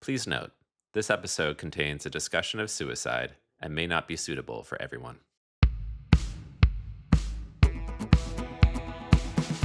Please note, this episode contains a discussion of suicide and may not be suitable for everyone.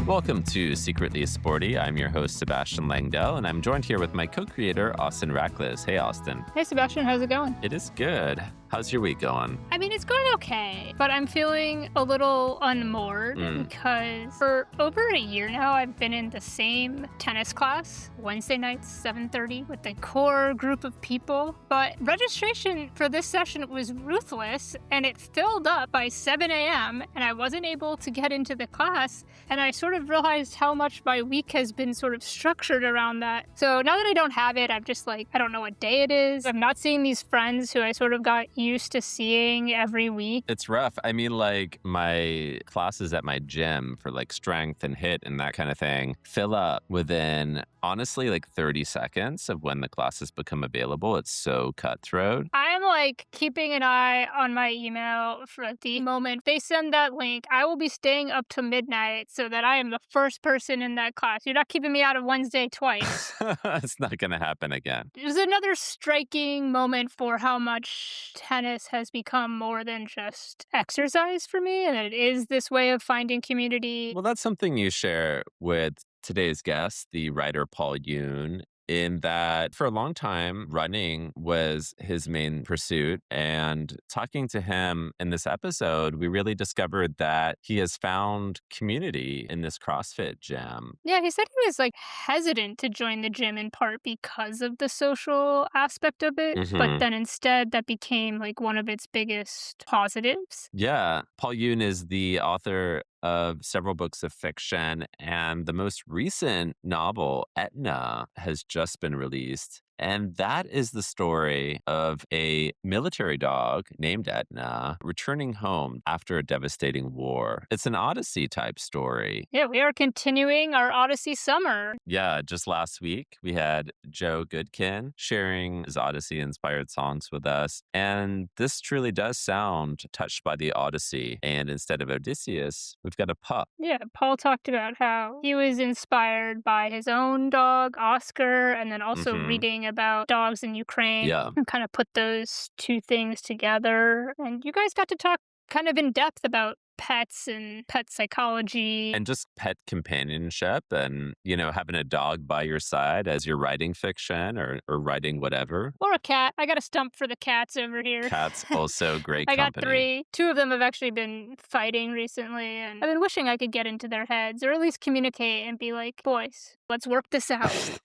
Welcome to Secretly Sporty. I'm your host, Sebastian Langdell, and I'm joined here with my co-creator, Austin Rackless. Hey, Austin. Hey, Sebastian. How's it going? It is good. How's your week going? I mean, it's going okay, but I'm feeling a little unmoored because for over a year now, I've been in the same tennis class, Wednesday nights, 7:30, with a core group of people. But registration for this session was ruthless, and it filled up by 7 a.m., and I wasn't able to get into the class, and I sort of realized how much my week has been sort of structured around that. So now that I don't have it, I'm just like, I don't know what day it is. I'm not seeing these friends who I sort of got used to seeing every week. It's rough. I mean, like, my classes at my gym for like strength and hit and that kind of thing fill up within, honestly, like 30 seconds of when the classes become available. It's so cutthroat. I'm like keeping an eye on my email for the moment they send that link. I will be staying up to midnight so that I am the first person in that class. You're not keeping me out of Wednesday twice. It's not going to happen again. It was another striking moment for how much tennis has become more than just exercise for me, and it is this way of finding community. Well, that's something you share with today's guest, the writer Paul Yoon, in that for a long time, running was his main pursuit. And talking to him in this episode, we really discovered that he has found community in this CrossFit gym. Yeah, he said he was like hesitant to join the gym in part because of the social aspect of it, but then instead that became like one of its biggest positives. Yeah, Paul Yoon is the author of several books of fiction, and the most recent novel, Etna, has just been released. And that is the story of a military dog named Etna returning home after a devastating war. It's an Odyssey type story. Yeah, we are continuing our Odyssey summer. Yeah, just last week we had Joe Goodkin sharing his Odyssey-inspired songs with us. And this truly does sound touched by the Odyssey. And instead of Odysseus, we've got a pup. Yeah, Paul talked about how he was inspired by his own dog, Oscar, and then also reading about dogs in Ukraine. Yeah. And kind of put those two things together. And you guys got to talk kind of in depth about pets and pet psychology. And just pet companionship and, you know, having a dog by your side as you're writing fiction or writing whatever. Or a cat. I got a stump for the cats over here. Cats also great I company. got 3. 2 of them have actually been fighting recently, and I've been wishing I could get into their heads or at least communicate and be like, boys, let's work this out.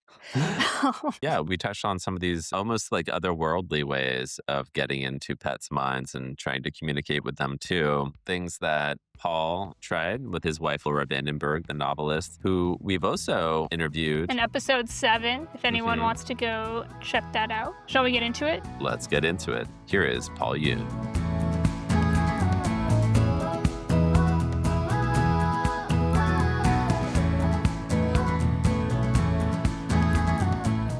Yeah, we touched on some of these almost like otherworldly ways of getting into pets' minds and trying to communicate with them too. Things that Paul tried with his wife, Laura Vandenberg, the novelist, who we've also interviewed. In episode 7, if anyone wants to go check that out. Shall we get into it? Let's get into it. Here is Paul Yoon.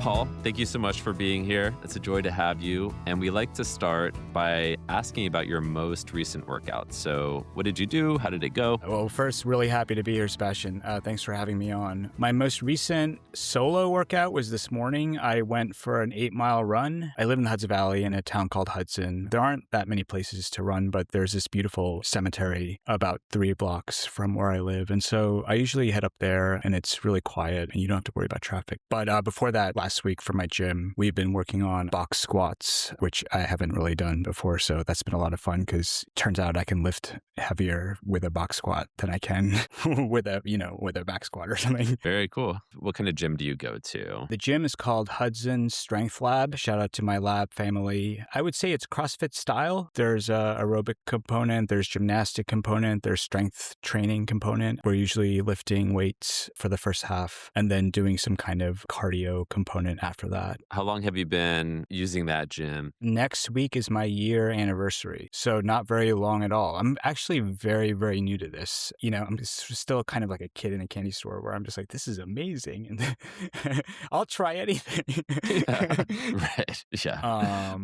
Paul, thank you so much for being here. It's a joy to have you. And we like to start by asking about your most recent workout. So what did you do? How did it go? Well, first, really happy to be here, Sebastian. Thanks for having me on. My most recent solo workout was this morning. I went for an 8-mile run. I live in the Hudson Valley in a town called Hudson. There aren't that many places to run, but there's this beautiful cemetery about 3 blocks from where I live. And so I usually head up there and it's really quiet and you don't have to worry about traffic. But before that, last week for my gym, we've been working on box squats, which I haven't really done before. So that's been a lot of fun because it turns out I can lift heavier with a box squat than I can with a back squat or something. Very cool. What kind of gym do you go to? The gym is called Hudson Strength Lab. Shout out to my lab family. I would say it's CrossFit style. There's a aerobic component, there's gymnastic component, there's strength training component. We're usually lifting weights for the first half and then doing some kind of cardio component after that. How long have you been using that gym? Next week is my year anniversary, so not very long at all. I'm actually very, very new to this. You know, I'm still kind of like a kid in a candy store where I'm just like, this is amazing, and I'll try anything. Yeah, right. Yeah.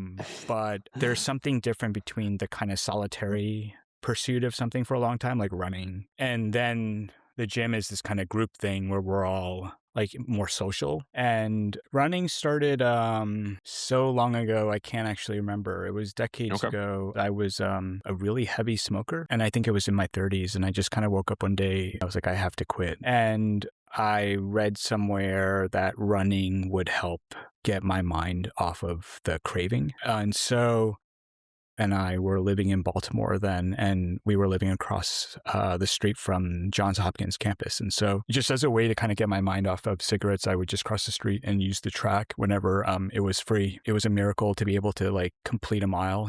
But there's something different between the kind of solitary pursuit of something for a long time, like running, and then the gym is this kind of group thing where we're all like more social. And running started so long ago, I can't actually remember. It was decades Okay. ago. I was a really heavy smoker, and I think it was in my 30s. And I just kind of woke up one day. I was like, I have to quit. And I read somewhere that running would help get my mind off of the craving. And so and I were living in Baltimore then, and we were living across the street from Johns Hopkins campus. And so just as a way to kind of get my mind off of cigarettes, I would just cross the street and use the track whenever it was free. It was a miracle to be able to like complete a mile,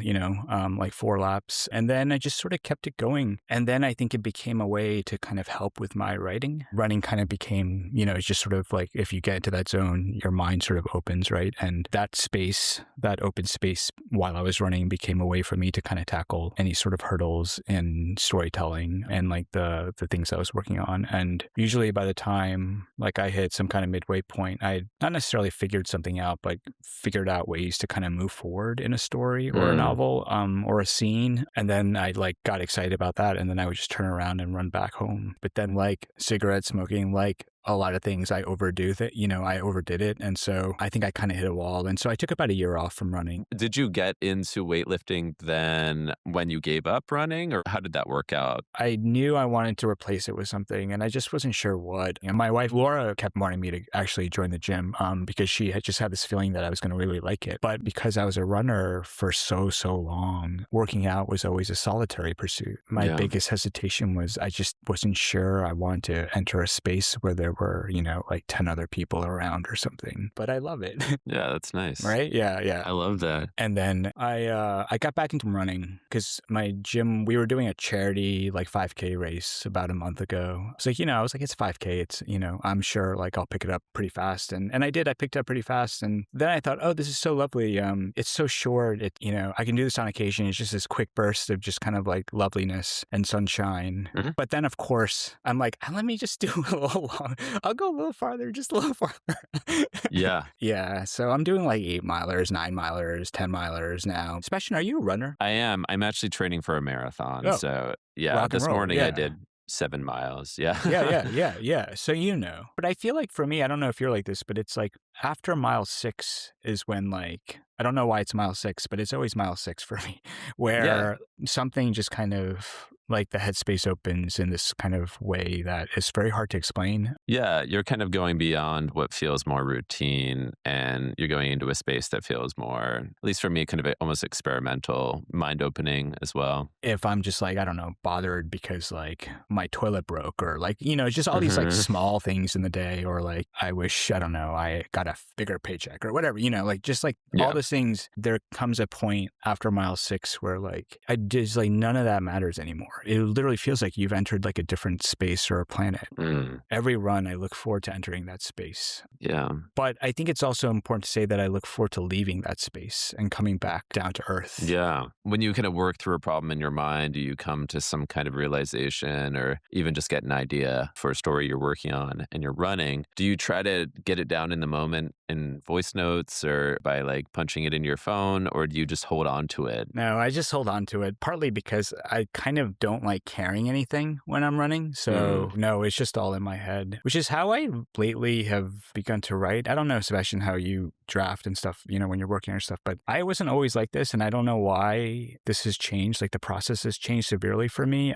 like 4 laps. And then I just sort of kept it going. And then I think it became a way to kind of help with my writing. Running kind of became, it's just sort of like if you get into that zone, your mind sort of opens, right? And that space, that open space while I was running became a way for me to kind of tackle any sort of hurdles in storytelling and like the things I was working on. And usually by the time like I hit some kind of midway point, I not necessarily figured something out, but figured out ways to kind of move forward in a story or a novel or a scene. And then I like got excited about that. And then I would just turn around and run back home. But then like cigarette smoking, like a lot of things I overdid it. And so I think I kind of hit a wall. And so I took about a year off from running. Did you get into weightlifting then when you gave up running, or how did that work out? I knew I wanted to replace it with something, and I just wasn't sure what. My wife, Laura, kept wanting me to actually join the gym because she had just had this feeling that I was going to really like it. But because I was a runner for so long, working out was always a solitary pursuit. My biggest hesitation was I just wasn't sure I wanted to enter a space where there were, like 10 other people around or something. But I love it. Yeah, that's nice. Right? Yeah. I love that. And then I got back into running because my gym, we were doing a charity like 5K race about a month ago. It's like, I was like, it's 5K. It's, I'm sure like I'll pick it up pretty fast. And I did. I picked it up pretty fast. And then I thought, oh, this is so lovely. It's so short. I can do this on occasion. It's just this quick burst of just kind of like loveliness and sunshine. Mm-hmm. But then, of course, I'm like, let me just do a little long. I'll go a little farther, just a little farther. Yeah. Yeah. So I'm doing like 8 milers, 9 milers, 10 milers now. Sebastian, are you a runner? I am. I'm actually training for a marathon. Oh, so yeah, this morning yeah. I did 7 miles. Yeah. Yeah. So But I feel like for me, I don't know if you're like this, but it's like after mile 6 is when like, I don't know why it's mile 6, but it's always mile 6 for me, where something just kind of like the headspace opens in this kind of way that is very hard to explain. Yeah, you're kind of going beyond what feels more routine, and you're going into a space that feels more, at least for me, kind of almost experimental, mind-opening as well. If I'm just like, I don't know, bothered because like my toilet broke or like, just all these like small things in the day, or like, I wish, I don't know, I got a bigger paycheck or whatever, like just like all those things, there comes a point after mile 6 where like, I just like none of that matters anymore. It literally feels like you've entered like a different space or a planet. Every run, I look forward to entering that space. Yeah. But I think it's also important to say that I look forward to leaving that space and coming back down to earth. Yeah. When you kind of work through a problem in your mind, do you come to some kind of realization or even just get an idea for a story you're working on and you're running? Do you try to get it down in the moment in voice notes or by like punching it in your phone, or do you just hold on to it? No, I just hold on to it, partly because I kind of don't like carrying anything when I'm running. So no, it's just all in my head, which is how I lately have begun to write. I don't know, Sebastian, how you draft and stuff, when you're working on stuff, but I wasn't always like this. And I don't know why this has changed. Like the process has changed severely for me,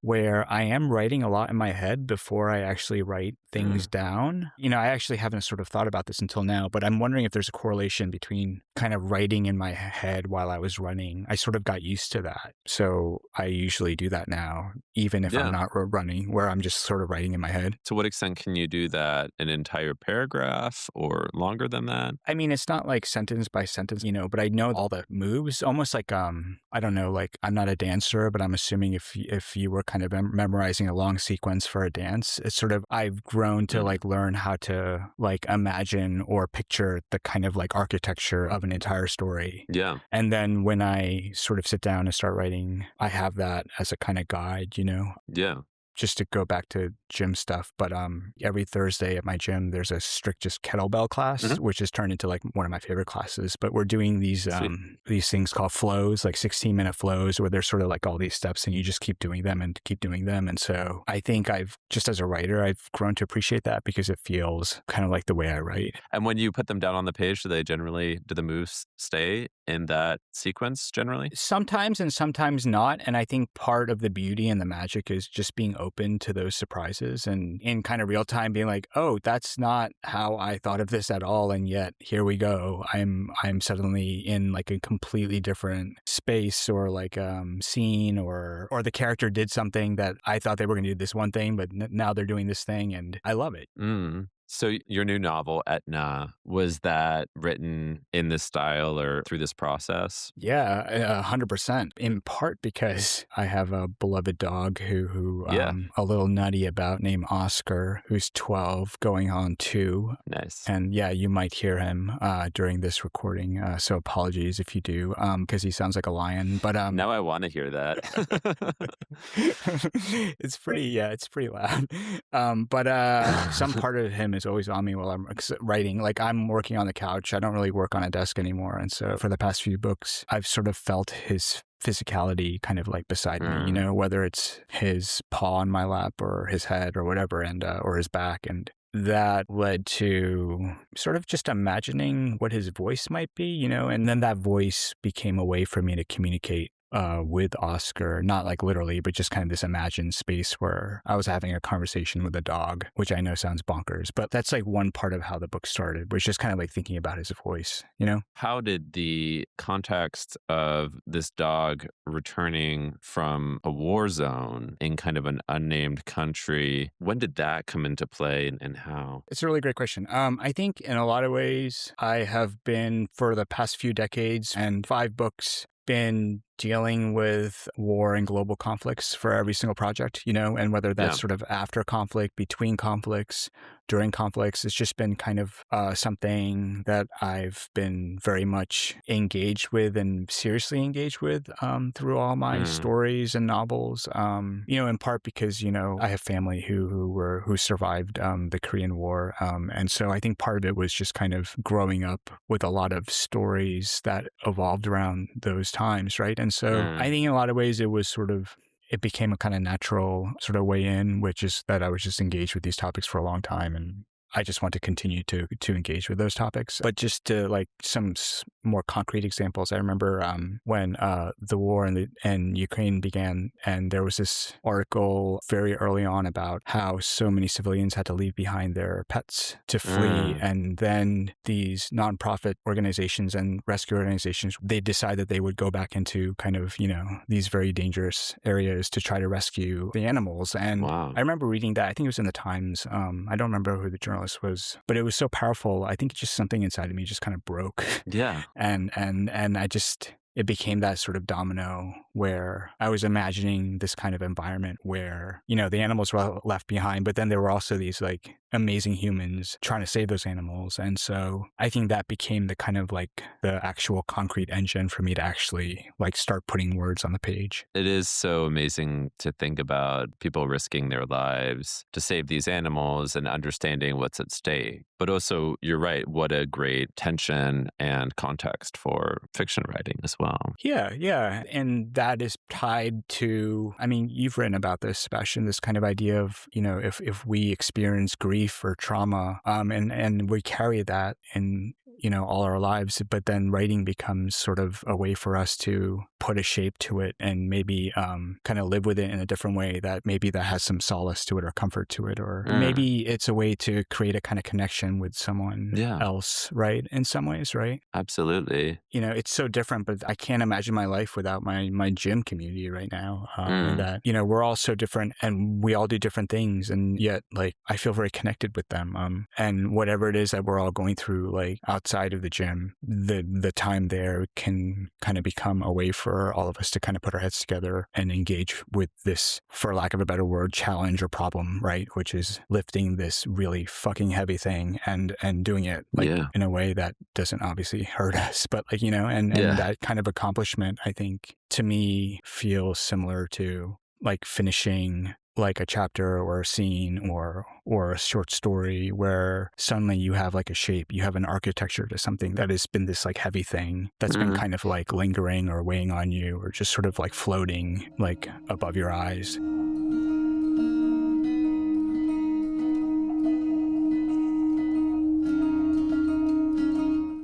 where I am writing a lot in my head before I actually write things down. I actually haven't sort of thought about this until now, but I'm wondering if there's a correlation between kind of writing in my head while I was running. I sort of got used to that. So I usually do that now, even if I'm not running, where I'm just sort of writing in my head. To what extent can you do that? An entire paragraph or longer than that? I mean, it's not like sentence by sentence, but I know all the moves, almost like, I don't know, like I'm not a dancer, but I'm assuming if you were kind of memorizing a long sequence for a dance, it's sort of, I've grown to like learn how to like imagine or picture the kind of like architecture of an entire story. Yeah. And then when I sort of sit down and start writing, I have that as a kind of guide, Yeah. just to go back to gym stuff, but every Thursday at my gym, there's a strict just kettlebell class, which has turned into like one of my favorite classes. But we're doing these things called flows, like 16-minute flows, where there's sort of like all these steps and you just keep doing them and keep doing them. And so I think just as a writer, I've grown to appreciate that because it feels kind of like the way I write. And when you put them down on the page, do the moves stay in that sequence generally? Sometimes and sometimes not. And I think part of the beauty and the magic is just being open to those surprises and in kind of real time being like, oh, that's not how I thought of this at all. And yet here we go. I'm suddenly in like a completely different space or like scene or the character did something that I thought they were going to do this one thing, but now they're doing this thing and I love it. So your new novel, Etna, was that written in this style or through this process? Yeah, 100%. In part because I have a beloved dog who a little nutty about named Oscar, who's 12, going on 2. Nice. And yeah, you might hear him during this recording. So apologies if you do, because he sounds like a lion. But now I want to hear that. it's pretty loud. But some part of him is always on me while I'm writing. Like I'm working on the couch. I don't really work on a desk anymore. And so for the past few books, I've sort of felt his physicality kind of like beside me, you know, whether it's his paw on my lap or his head or whatever, and or his back. And that led to sort of just imagining what his voice might be, you know, and then that voice became a way for me to communicate with Oscar, not like literally, but just kind of this imagined space where I was having a conversation with a dog, which I know sounds bonkers, but that's like one part of how the book started, was just kind of like thinking about his voice, you know? How did the context of this dog returning from a war zone in kind of an unnamed country, when did that come into play and how? It's a really great question. I think in a lot of ways, I have been for the past few decades and 5 books been dealing with war and global conflicts for every single project, you know, and whether that's sort of after conflict, between conflicts, during conflicts, it's just been kind of something that I've been very much engaged with and seriously engaged with through all my stories and novels, you know, in part because, you know, I have family who survived the Korean War. And so I think part of it was just kind of growing up with a lot of stories that evolved around those times, right? And so I think in a lot of ways it became a kind of natural sort of way in, which is that I was just engaged with these topics for a long time. And I just want to continue to engage with those topics. But just to like some more concrete examples, I remember when the war in Ukraine began, and there was this article very early on about how so many civilians had to leave behind their pets to flee. And then these nonprofit organizations and rescue organizations, they decided they would go back into kind of, you know, these very dangerous areas to try to rescue the animals. And I remember reading that. I think it was in the Times. I don't remember who the journalist was, but it was so powerful. I think just something inside of me just kind of broke. Yeah. And I just, it became that sort of domino where I was imagining this kind of environment where, you know, the animals were left behind, but then there were also these like amazing humans trying to save those animals. And so I think that became the kind of like the actual concrete engine for me to actually like start putting words on the page. It is so amazing to think about people risking their lives to save these animals and understanding what's at stake. But also, you're right, what a great tension and context for fiction writing as well. Yeah. And that is tied to, I mean, you've written about this, Sebastian, this kind of idea of, you know, if we experience grief or trauma, and we carry that in, you know, all our lives, but then writing becomes sort of a way for us to put a shape to it and maybe kind of live with it in a different way that has some solace to it or comfort to it, or maybe it's a way to create a kind of connection with someone else, right? In some ways, right? Absolutely. You know, it's so different, but I can't imagine my life without my gym community right now. And that, you know, we're all so different and we all do different things, and yet like I feel very connected with them. And whatever it is that we're all going through, like outside of the gym, the time there can kind of become a way for all of us to kind of put our heads together and engage with this, for lack of a better word, challenge or problem, right? Which is lifting this really fucking heavy thing and doing it like in a way that doesn't obviously hurt us, but like, you know, and that kind of accomplishment, I think, to me feels similar to like finishing like a chapter or a scene or a short story where suddenly you have like a shape, you have an architecture to something that has been this like heavy thing that's been kind of like lingering or weighing on you or just sort of like floating like above your eyes.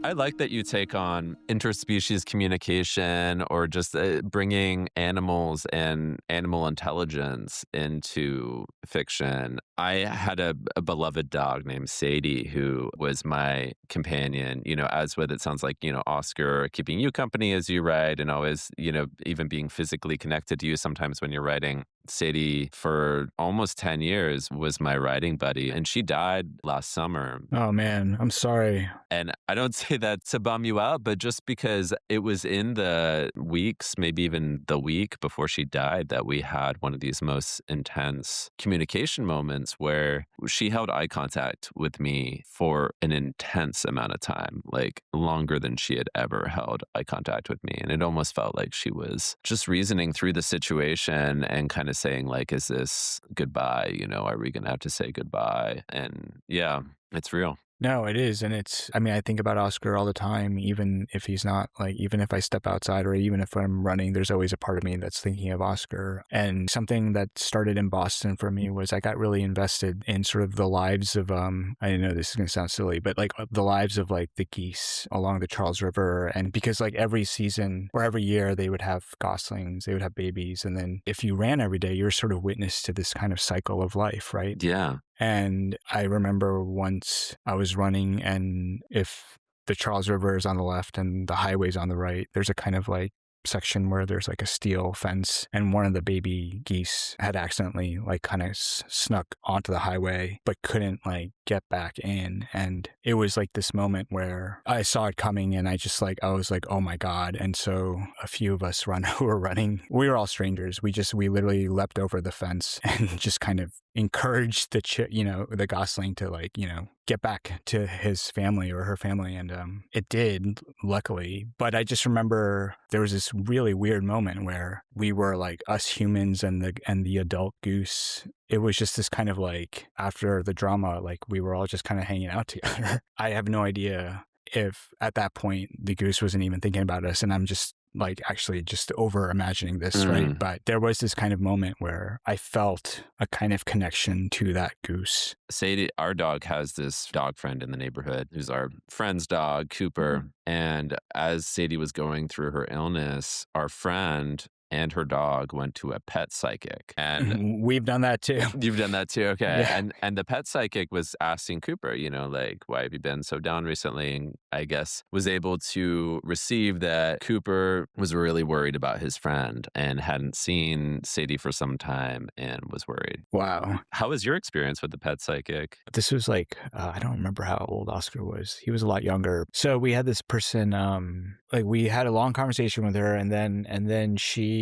I like that you take on interspecies communication or just bringing animals and animal intelligence into fiction. I had a beloved dog named Sadie who was my companion, as with it sounds like, Oscar keeping you company as you write and always, even being physically connected to you sometimes when you're writing. Sadie, for almost 10 years, was my writing buddy, and she died last summer. Oh man, I'm sorry. And I don't say that to bum you out, but just because it was in the weeks, maybe even the week before she died, that we had one of these most intense communication moments where she held eye contact with me for an intense amount of time, like longer than she had ever held eye contact with me. And it almost felt like she was just reasoning through the situation and kind of saying, like, is this goodbye? Are we going to have to say goodbye? And yeah, it's real. No, it is. And I think about Oscar all the time, even if he's not even if I step outside or even if I'm running, there's always a part of me that's thinking of Oscar. And something that started in Boston for me was I got really invested in sort of the lives of, I know this is going to sound silly, but like the lives of like the geese along the Charles River. And because like every season or every year they would have goslings, they would have babies. And then if you ran every day, you're sort of witness to this kind of cycle of life, right? Yeah. And I remember once I was running, and if the Charles River is on the left and the highway's on the right, there's a kind of like section where there's like a steel fence, and one of the baby geese had accidentally like kind of snuck onto the highway but couldn't like get back in. And it was like this moment where I saw it coming, and I was like, oh my God. And so a few of us who were running, we were all strangers, we literally leapt over the fence and just kind of encouraged the gosling to get back to his family or her family. And it did, luckily. But I just remember there was this really weird moment where we were like us humans and the adult goose. It was just this kind of like, after the drama, like we were all just kind of hanging out together. I have no idea if at that point the goose wasn't even thinking about us, and I'm just like actually just over imagining this, right? But there was this kind of moment where I felt a kind of connection to that goose. Sadie, our dog, has this dog friend in the neighborhood who's our friend's dog, Cooper. And as Sadie was going through her illness, our friend and her dog went to a pet psychic. And we've done that too. You've done that too? Okay. Yeah. And the pet psychic was asking Cooper, like, why have you been so down recently? And I guess was able to receive that Cooper was really worried about his friend and hadn't seen Sadie for some time and was worried. Wow. How was your experience with the pet psychic? This was like, I don't remember how old Oscar was. He was a lot younger. So we had this person, we had a long conversation with her, and then she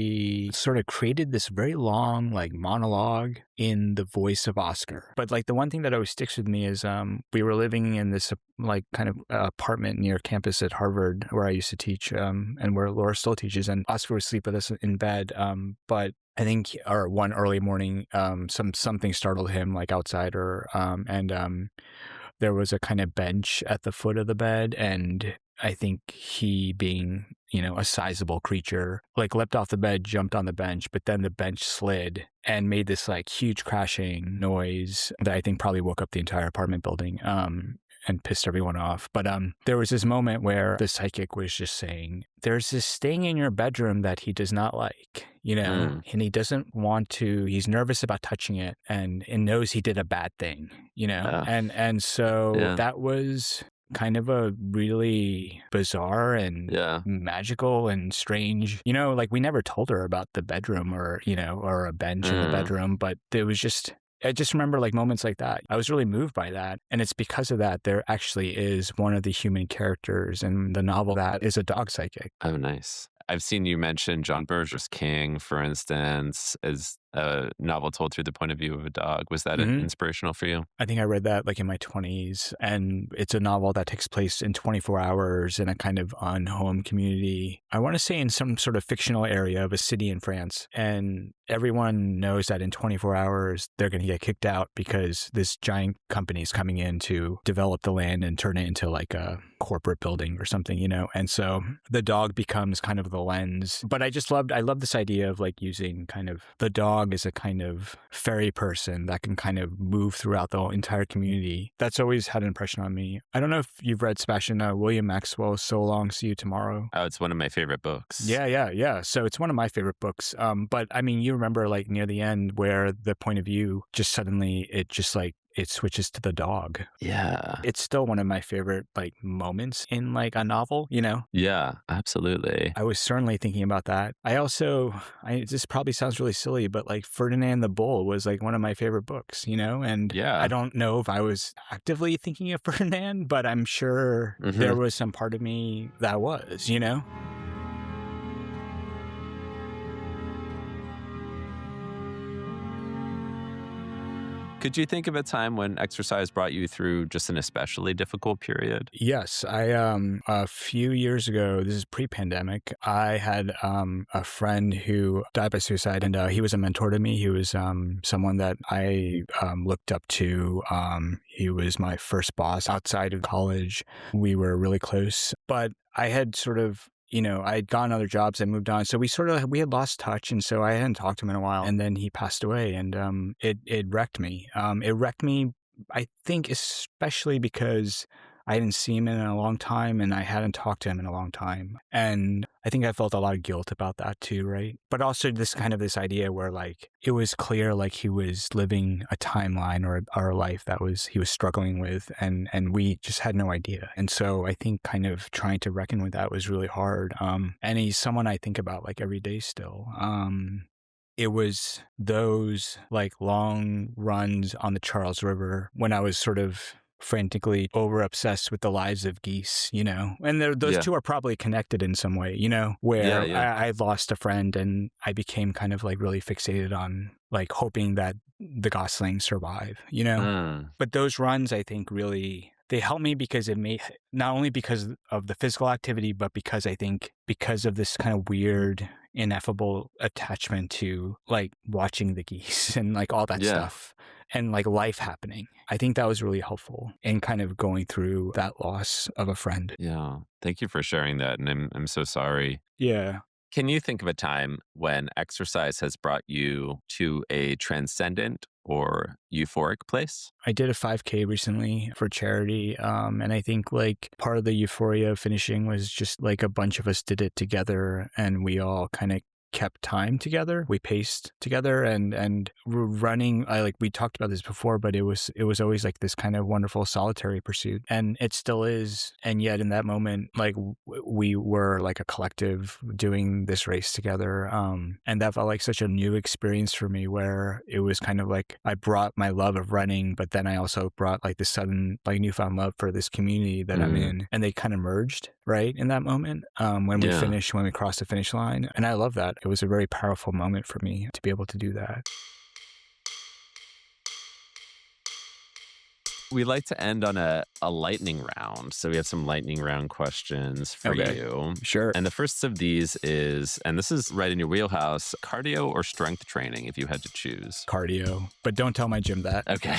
sort of created this very long like monologue in the voice of Oscar. But like the one thing that always sticks with me is we were living in this like kind of apartment near campus at Harvard where I used to teach, and where Laura still teaches, and Oscar would sleep with us in bed. But I think one early morning, something startled him like outside, and there was a kind of bench at the foot of the bed, and I think he, being, a sizable creature, like leapt off the bed, jumped on the bench, but then the bench slid and made this like huge crashing noise that I think probably woke up the entire apartment building. And pissed everyone off. But there was this moment where the psychic was just saying, there's this thing in your bedroom that he does not like, and he doesn't want to, he's nervous about touching it and knows he did a bad thing, and so that was kind of a really bizarre and magical and strange, like we never told her about the bedroom or a bench in the bedroom, but it was just, I just remember like moments like that. I was really moved by that. And it's because of that there actually is one of the human characters in the novel that is a dog psychic. Oh, nice. I've seen you mention John Berger's King, for instance, as a novel told through the point of view of a dog. Was that inspirational for you? I think I read that like in my 20s, and it's a novel that takes place in 24 hours in a kind of unhomed community. I want to say in some sort of fictional area of a city in France. And everyone knows that in 24 hours, they're going to get kicked out because this giant company is coming in to develop the land and turn it into like a corporate building or something, you know? And so the dog becomes kind of the lens. But I love this idea of like using kind of the dog as a kind of ferry person that can kind of move throughout the entire community. That's always had an impression on me. I don't know if you've read Sebastian, William Maxwell's So Long, See You Tomorrow. Oh, it's one of my favorite books. Yeah. So it's one of my favorite books. But I mean, you remember like near the end where the point of view just suddenly it switches to the dog. Yeah. It's still one of my favorite like moments in like a novel, you know? Yeah, absolutely. I was certainly thinking about that. This probably sounds really silly, but like Ferdinand the Bull was like one of my favorite books, you know? And yeah. I don't know if I was actively thinking of Ferdinand, but I'm sure there was some part of me that was, you know? Could you think of a time when exercise brought you through just an especially difficult period? Yes. A few years ago, this is pre-pandemic, I had a friend who died by suicide, and he was a mentor to me. He was someone that I looked up to. He was my first boss outside of college. We were really close, but I had sort of I had gotten other jobs and moved on. So we had lost touch. And so I hadn't talked to him in a while. And then he passed away, and it wrecked me. It wrecked me, I think, especially because I didn't see him in a long time and I hadn't talked to him in a long time. And I think I felt a lot of guilt about that too, right? But also this idea where like it was clear like he was living a timeline or our life that he was struggling with, and we just had no idea. And so I think kind of trying to reckon with that was really hard. And he's someone I think about like every day still. It was those like long runs on the Charles River when I was sort of frantically over obsessed with the lives of geese, and those two are probably connected in some way, where I lost a friend and I became kind of like really fixated on like hoping that the goslings survive, But those runs, I think, really, they helped me because it made, not only because of the physical activity, but because I think because of this kind of weird, ineffable attachment to like watching the geese and like all that stuff and like life happening. I think that was really helpful in kind of going through that loss of a friend. Yeah. Thank you for sharing that. And I'm so sorry. Yeah. Can you think of a time when exercise has brought you to a transcendent or euphoric place? I did a 5K recently for charity. And I think like part of the euphoria of finishing was just like a bunch of us did it together and we all kind of kept time together. We paced together and running. We talked about this before, but it was always like this kind of wonderful solitary pursuit, and it still is. And yet in that moment, like we were like a collective doing this race together. And that felt like such a new experience for me, where it was kind of like I brought my love of running, but then I also brought like this sudden like newfound love for this community that I'm in, and they kind of merged right in that moment when we crossed the finish line. And I love that. It was a very powerful moment for me to be able to do that. We like to end on a lightning round. So we have some lightning round questions for you. Sure. And the first of these is, and this is right in your wheelhouse, cardio or strength training if you had to choose? Cardio. But don't tell my gym that. Okay.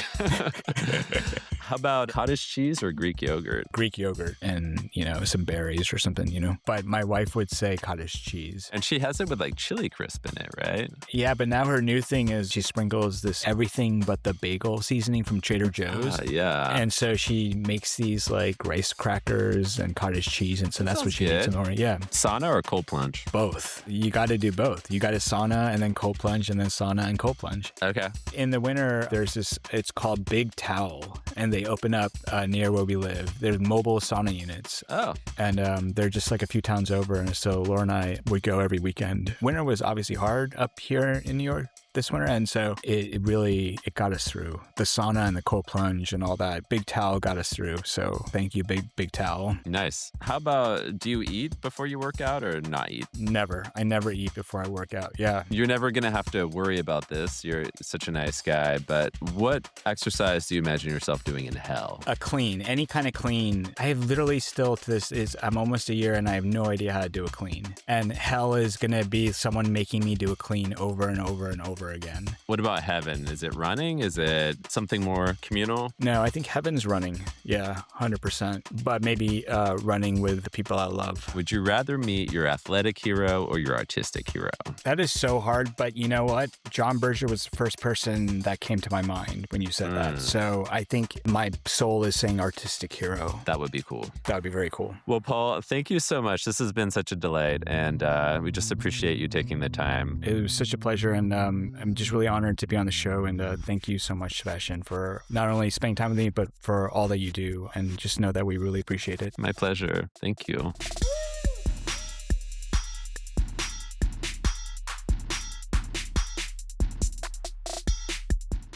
How about cottage cheese or Greek yogurt? Greek yogurt and, some berries or something, But my wife would say cottage cheese. And she has it with like chili crisp in it, right? Yeah, but now her new thing is she sprinkles this everything but the bagel seasoning from Trader Joe's. Yeah. And so she makes these like rice crackers and cottage cheese. And so that's what she makes in order. Yeah. Sauna or cold plunge? Both. You got to do both. You got to sauna and then cold plunge and then sauna and cold plunge. Okay. In the winter, there's it's called Big Towel. And they open up near where we live. There's mobile sauna units. Oh. And they're just like a few towns over. And so Laura and I would go every weekend. Winter was obviously hard up here in New York. this winter. And so it really got us through. The sauna and the cold plunge and all that. Big towel got us through. So thank you, big towel. Nice. How about, do you eat before you work out or not eat? Never. I never eat before I work out. Yeah. You're never going to have to worry about this. You're such a nice guy. But what exercise do you imagine yourself doing in hell? A clean, any kind of clean. I have literally still to this I'm almost a year and I have no idea how to do a clean. And hell is going to be someone making me do a clean over and over and over again. What about heaven? Is it running? Is it something more communal? No, I think heaven's running. Yeah, 100%. But maybe running with the people I love. Would you rather meet your athletic hero or your artistic hero? That is so hard, but you know what? John Berger was the first person that came to my mind when you said that. So I think my soul is saying artistic hero. That would be cool. That would be very cool. Well, Paul, thank you so much. This has been such a delight, and we just appreciate you taking the time. It was such a pleasure, and I'm just really honored to be on the show, and thank you so much, Sebastian, for not only spending time with me, but for all that you do, and just know that we really appreciate it. My pleasure. Thank you.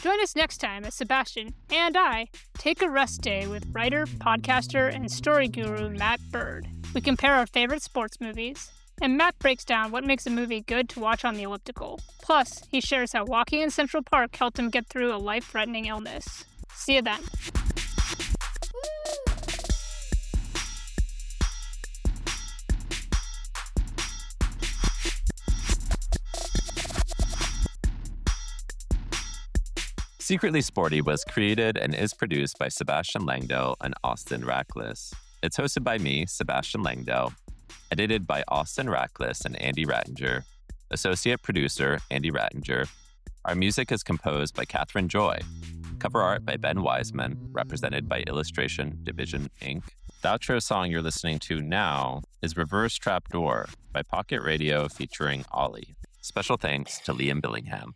Join us next time as Sebastian and I take a rest day with writer, podcaster, and story guru Matt Berg. We compare our favorite sports movies, and Matt breaks down what makes a movie good to watch on the elliptical. Plus, he shares how walking in Central Park helped him get through a life-threatening illness. See you then. Secretly Sporty was created and is produced by Sebastian Langdell and Austin Rackless. It's hosted by me, Sebastian Langdell, edited by Austin Rackless and Andy Rattinger, associate producer Andy Rattinger. Our music is composed by Catherine Joy, cover art by Ben Wiseman, represented by Illustration Division, Inc. The outro song you're listening to now is Reverse Trapdoor by Pocket Radio featuring Ollie. Special thanks to Liam Billingham.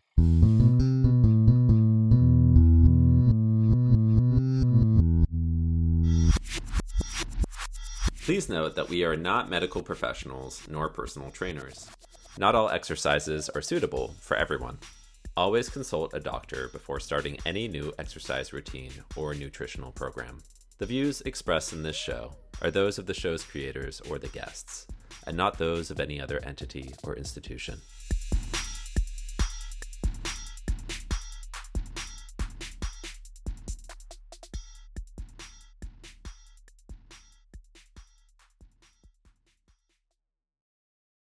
Please note that we are not medical professionals nor personal trainers. Not all exercises are suitable for everyone. Always consult a doctor before starting any new exercise routine or nutritional program. The views expressed in this show are those of the show's creators or the guests, and not those of any other entity or institution.